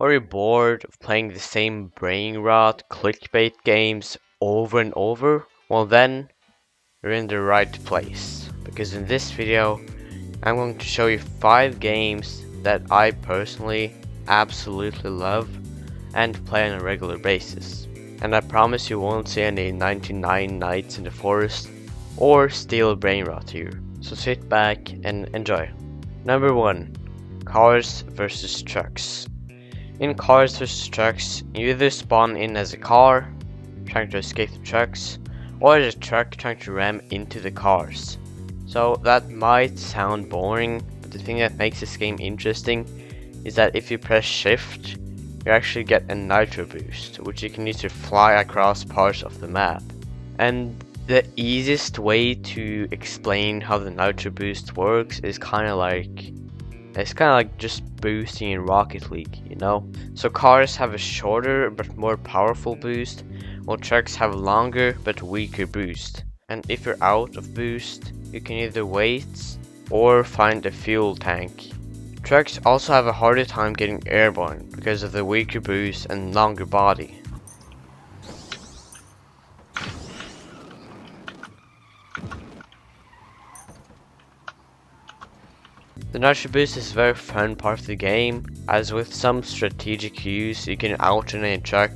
or you're bored of playing the same brain rot clickbait games over and over, well then, you're in the right place. Because in this video, I'm going to show you 5 games that I personally absolutely love and play on a regular basis. And I promise you won't see any 99 Nights in the Forest or Steel Brain Rot here. So sit back and enjoy. Number 1. Cars vs Trucks. In Cars vs Trucks, you either spawn in as a car, trying to escape the trucks, or as a truck trying to ram into the cars. So that might sound boring, but the thing that makes this game interesting is that if you press shift, you actually get a nitro boost, which you can use to fly across parts of the map. And the easiest way to explain how the nitro boost works is kind of like just boosting in Rocket League, you know? So cars have a shorter but more powerful boost, while trucks have a longer but weaker boost. And if you're out of boost, you can either wait or find a fuel tank. Trucks also have a harder time getting airborne because of the weaker boost and longer body. The nitro boost is a very fun part of the game, as with some strategic use you can alternate truck,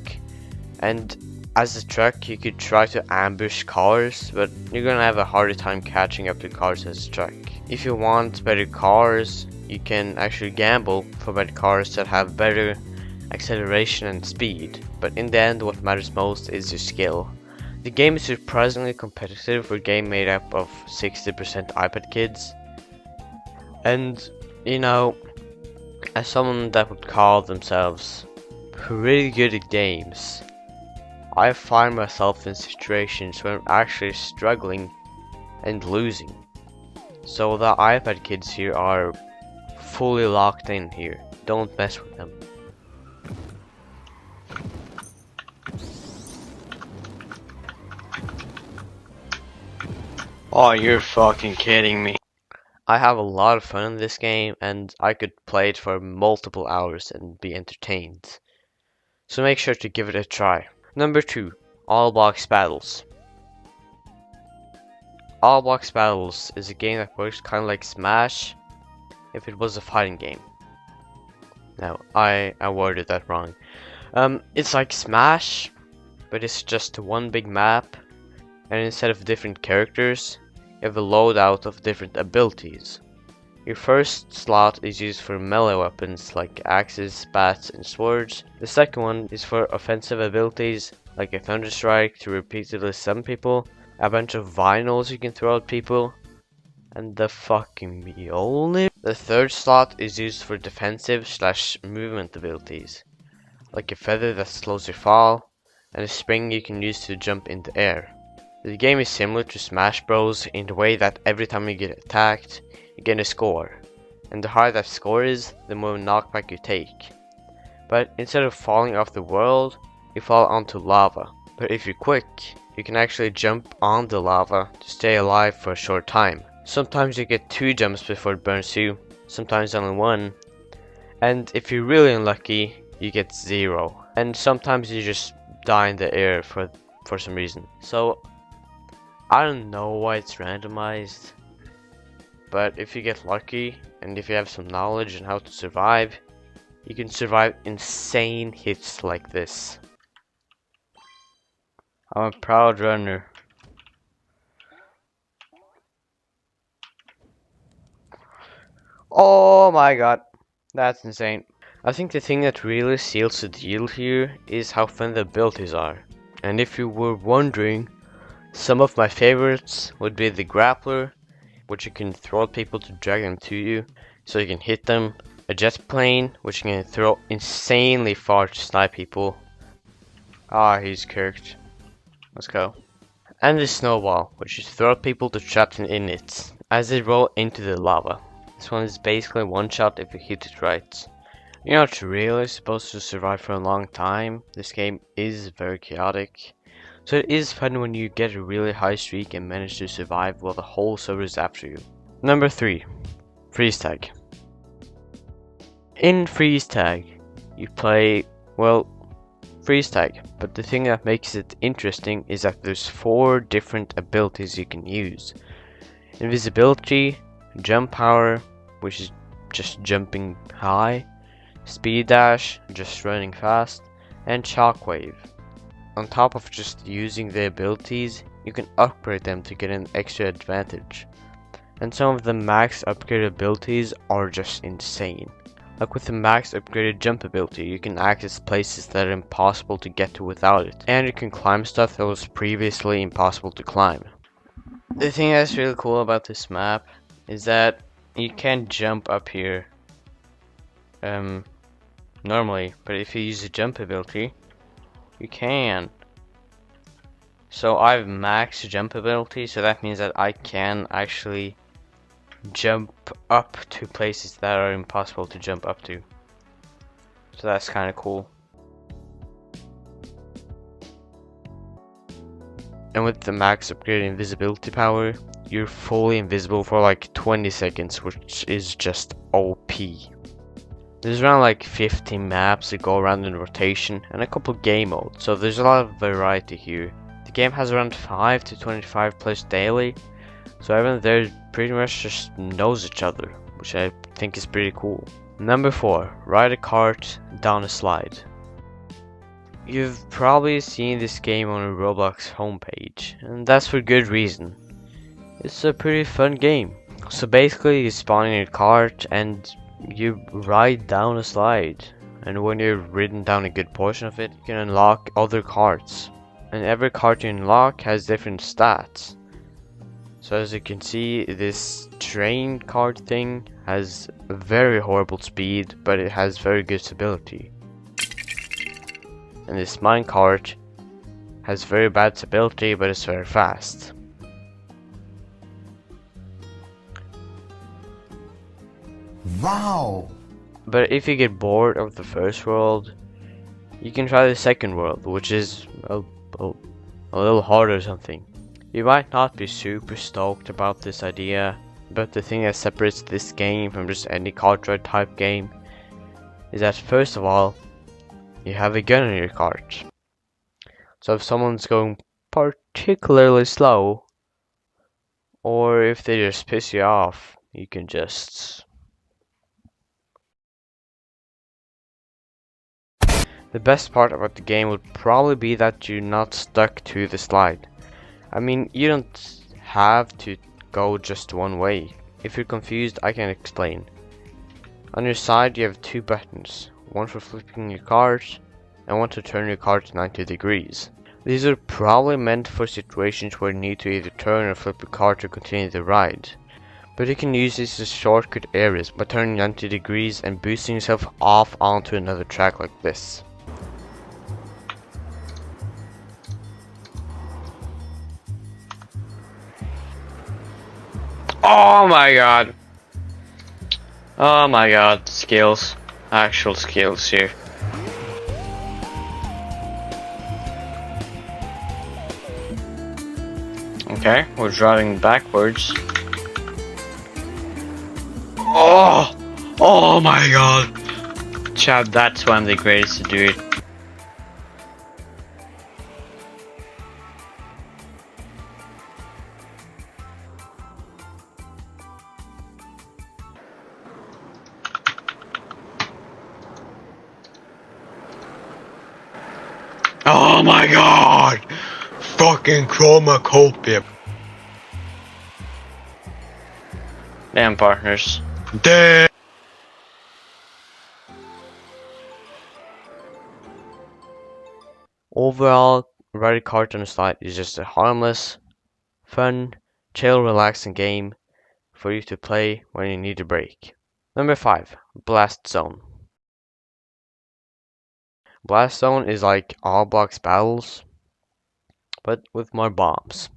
and as a truck you could try to ambush cars, but you're gonna have a harder time catching up to cars as a truck. If you want better cars, you can actually gamble for better cars that have better acceleration and speed, but in the end what matters most is your skill. The game is surprisingly competitive for a game made up of 60% iPad kids. And, you know, as someone that would call themselves pretty good at games, I find myself in situations where I'm actually struggling and losing. So the iPad kids here are fully locked in here. Don't mess with them. Oh, you're fucking kidding me. I have a lot of fun in this game, and I could play it for multiple hours and be entertained. So make sure to give it a try. Number 2. All Box Battles. All Box Battles is a game that works kind of like Smash if it was a fighting game. Now, I worded that wrong. It's like Smash, but it's just one big map, and instead of different characters, you have a loadout of different abilities. Your first slot is used for melee weapons like axes, bats, and swords. The second one is for offensive abilities like a thunder strike to repeatedly stun people, a bunch of vinyls you can throw at people, and the fucking Mjolnir. The third slot is used for defensive / movement abilities like a feather that slows your fall, and a spring you can use to jump in the air. The game is similar to Smash Bros. In the way that every time you get attacked, you get a score, and the higher that score is, the more knockback you take. But instead of falling off the world, you fall onto lava. But if you're quick, you can actually jump on the lava to stay alive for a short time. Sometimes you get 2 jumps before it burns you, sometimes only 1, and if you're really unlucky, you get 0. And sometimes you just die in the air for some reason. So I don't know why it's randomized, but if you get lucky and if you have some knowledge on how to survive, you can survive insane hits like this. I'm a proud runner. Oh my god, that's insane. I think the thing that really seals the deal here is how fun the abilities are. And if you were wondering, some of my favorites would be the grappler, which you can throw at people to drag them to you, so you can hit them. A jet plane, which you can throw insanely far to snipe people. Ah, he's kirked. Let's go. And the snowball, which you throw at people to trap them in it, as they roll into the lava. This one is basically one shot if you hit it right. You're not really supposed to survive for a long time. This game is very chaotic. So it is fun when you get a really high streak and manage to survive while the whole server is after you. Number 3. Freeze Tag. In Freeze Tag, you play, well, freeze tag. But the thing that makes it interesting is that there's 4 different abilities you can use. Invisibility, jump power, which is just jumping high, speed dash, just running fast, and shockwave. On top of just using the abilities, you can upgrade them to get an extra advantage. And some of the max upgraded abilities are just insane. Like with the max upgraded jump ability, you can access places that are impossible to get to without it. And you can climb stuff that was previously impossible to climb. The thing that's really cool about this map is that you can't jump up here normally, but if you use the jump ability, you can. So I have max jump ability, so that means that I can actually jump up to places that are impossible to jump up to. So that's kind of cool. And with the max upgraded invisibility power, you're fully invisible for like 20 seconds, which is just OP. There's around like 15 maps that go around in rotation and a couple game modes, so there's a lot of variety here. The game has around 5 to 25 players daily, so everyone there pretty much just knows each other, which I think is pretty cool. Number 4, ride a cart down a slide. You've probably seen this game on a Roblox homepage, and that's for good reason. It's a pretty fun game. So basically you spawn in your cart and you ride down a slide, and when you've ridden down a good portion of it, you can unlock other carts, and every cart you unlock has different stats. So as you can see, this train cart thing has very horrible speed, but it has very good stability. And this mine cart has very bad stability, but it's very fast. Wow! But if you get bored of the first world, you can try the second world, which is a little harder or something. You might not be super stoked about this idea, but the thing that separates this game from just any cart ride type game is that first of all, you have a gun in your cart. So if someone's going particularly slow, or if they just piss you off, you can just... The best part about the game would probably be that you're not stuck to the slide. I mean, you don't have to go just one way. If you're confused, I can explain. On your side you have 2 buttons, one for flipping your cart and one to turn your cart 90 degrees. These are probably meant for situations where you need to either turn or flip your cart to continue the ride. But you can use these as shortcut areas by turning 90 degrees and boosting yourself off onto another track like this. Oh my god. Oh my god, skills. Actual skills here. Okay, we're driving backwards. Oh! Oh my god! Chad, that's why I'm the greatest to do it. Oh my god! Fucking chromacopia. Damn, partners. Damn! Overall, riding cart on a slide is just a harmless, fun, chill, relaxing game for you to play when you need a break. Number 5, Blast Zone. Blast Zone is like Roblox battles, but with more bombs.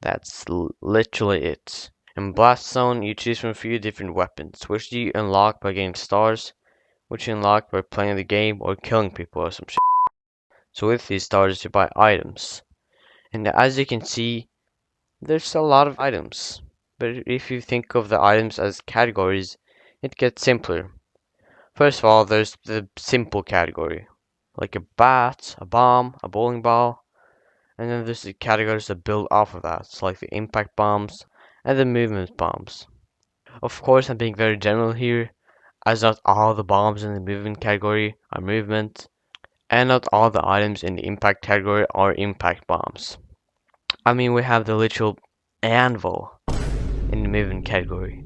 That's literally it. In Blast Zone, you choose from a few different weapons, which you unlock by getting stars, which you unlock by playing the game or killing people or some shit. So with these stars, you buy items. And as you can see, there's a lot of items. But if you think of the items as categories, it gets simpler. First of all, there's the simple category, like a bat, a bomb, a bowling ball, and then there's the categories that build off of that, so like the impact bombs and the movement bombs. Of course, I'm being very general here, as not all the bombs in the movement category are movement, and not all the items in the impact category are impact bombs. I mean, we have the literal anvil in the movement category,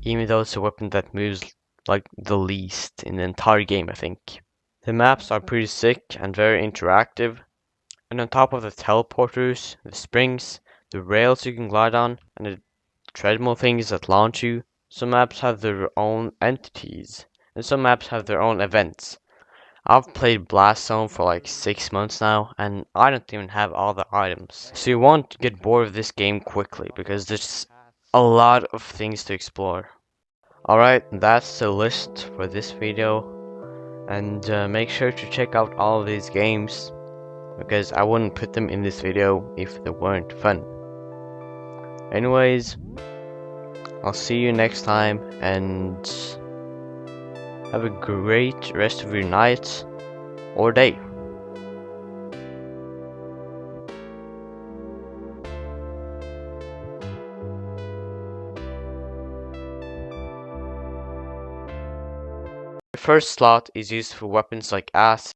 even though it's a weapon that moves like the least in the entire game, I think. The maps are pretty sick and very interactive, and on top of the teleporters, the springs, the rails you can glide on, and the treadmill things that launch you, some maps have their own entities, and some maps have their own events. I've played Blast Zone for like 6 months now, and I don't even have all the items. So you won't get bored of this game quickly, because there's a lot of things to explore. Alright, that's the list for this video, and make sure to check out all of these games, because I wouldn't put them in this video if they weren't fun. Anyways, I'll see you next time, and have a great rest of your night or day. The first slot is used for weapons like acid,